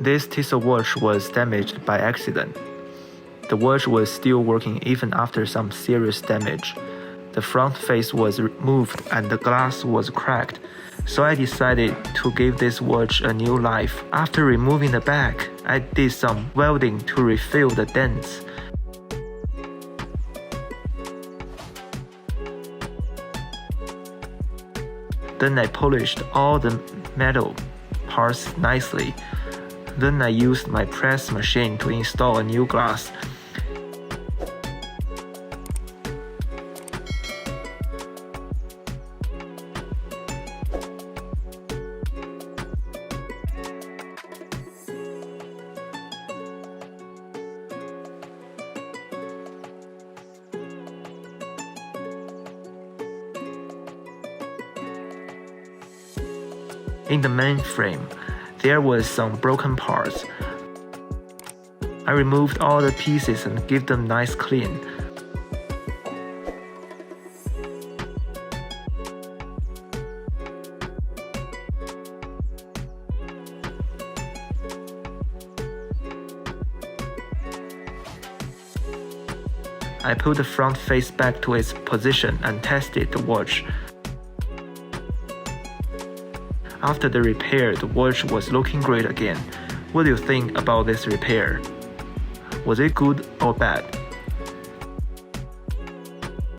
This Tissot watch was damaged by accident. The watch was still working even after some serious damage. The front face was removed and the glass was cracked, so I decided to give this watch a new life. After removing the back, I did some welding to refill the dents. Then I polished all the metal parts nicely. Then I used my press machine to install a new glass. In the main frame, there was some broken parts. I removed all the pieces and gave them nice clean. I put the front face back to its position and tested the watch. After the repair, the watch was looking great again. What do you think about this repair? Was it good or bad?